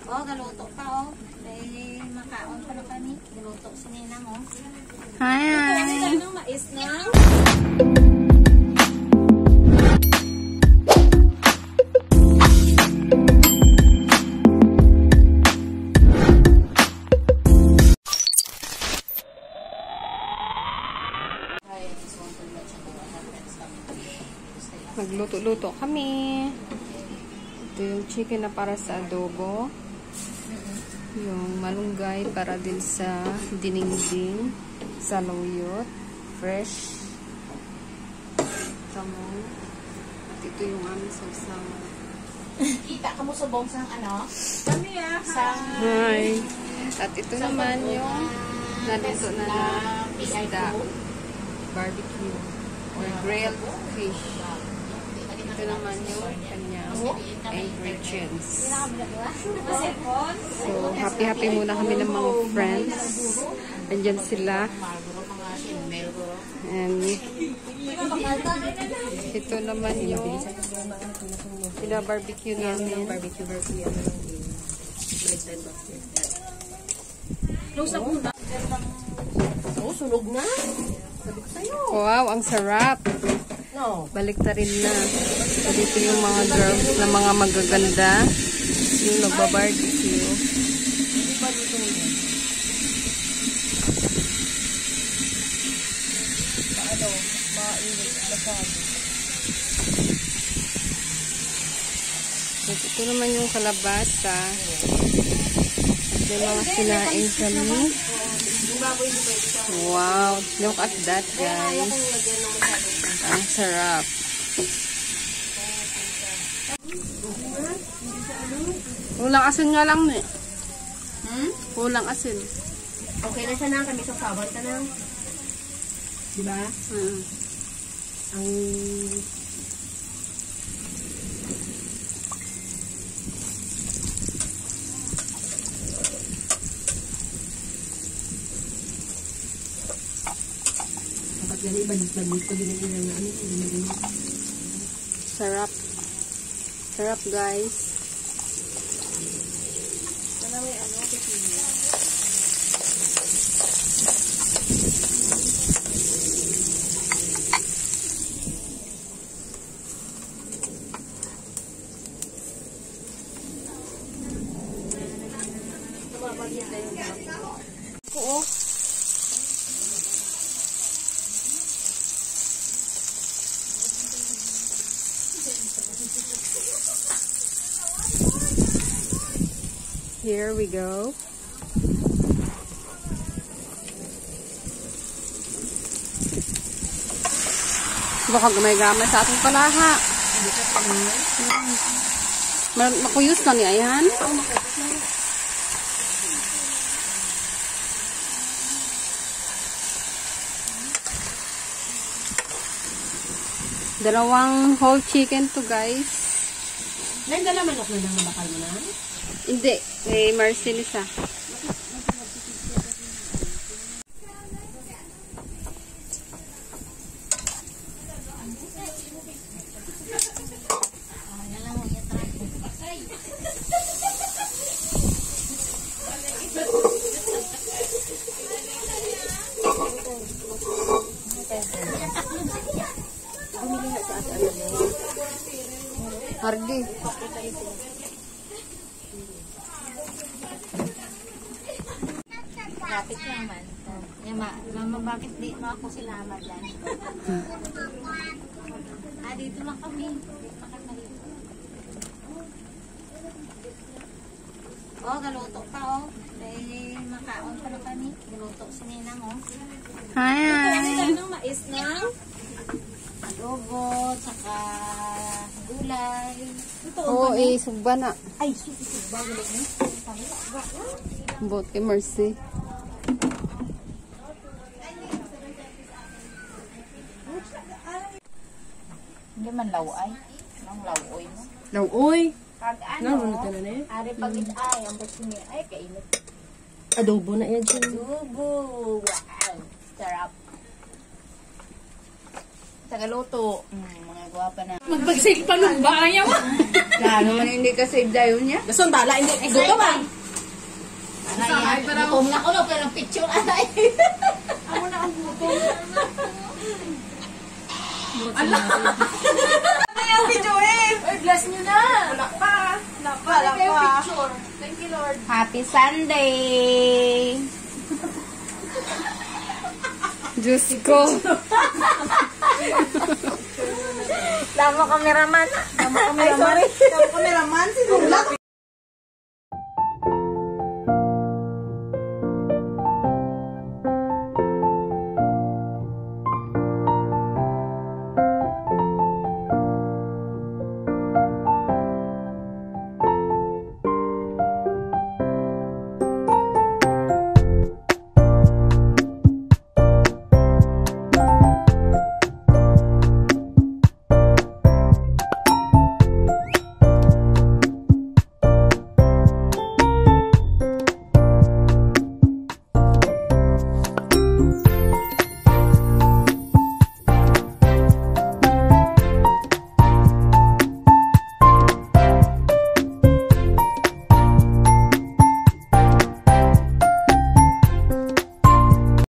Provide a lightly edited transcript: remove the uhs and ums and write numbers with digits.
Oh, galuto pa oh. May makaon pa na kami. Galuto si Ninang oh. Hi! Kami ng mais na. Magluto-luto kami. Ito yung chicken na para sa adobo. Yung malunggay para din sa dinengding. Saluyot. Fresh. Tamong. At ito yung aming sausawan. Kita ka mo sa bongsang ano? Kami Sang... Hi! At ito naman yung naluto na isda. Barbecue. Or grilled fish. Ito naman yung kanyang ingredients. So, happy-happy muna kami ng mga friends. Andyan sila. And ito naman yung barbecue namin. Close na muna. Oh, sunog na. Sabi ko sa'yo. Wow, ang sarap. No. Balik na rin na. So, dito yung mga girls na mga magaganda. Yung nagbabarbecue. Ito naman yung kalabasa. At may mga sinaing kami. Wow. Look at that, guys. Ang sarap. Kulang asin nga lang eh. Kulang asin. Okay na siya na. Kami sa sawan ka na. Diba? Ang... Sarap. Sarap, guys. Oo. Here we go. Baka gamay-gamay sa ating palaha. Makuyos na niya yan. Dalawang whole chicken to, guys. May dala manok na lang bakal mo na? Hindi. May Marcelisa. Hardy. Lapit naman. Mama, bakit di mo ako sinama dyan? Dito lang kami. Oh, galuto pa oh. May makaon pa na kami. Galuto si Ninang oh. Hi! Kami ng mais na adobo, saka gulay. Oo, sugba na. Ay, sugba. Bot kay Mercy. Hindi man laway. Nang lawoy mo. Lawoy? Pag ano, ari pagit ay, ang basumi ay kainit. Adobo na yan siya. Adobo. Wow. Sarap. Tagaluto. Mga gwapa na. Magbagsig pa nung bahay mo. Gano man hindi ka save dayon niya? Gasong dala, hindi. Gusto ba? Gutom na ko, no? Pero picture alay. Ako na ang gutom. Ala! Ano yung video eh? Ay, bless nyo na. Wala pa. Wala pa. Picture. Thank you, Lord. Happy Sunday! Diyos ko. Lama cameraman. Ay, sorry. Lama cameraman.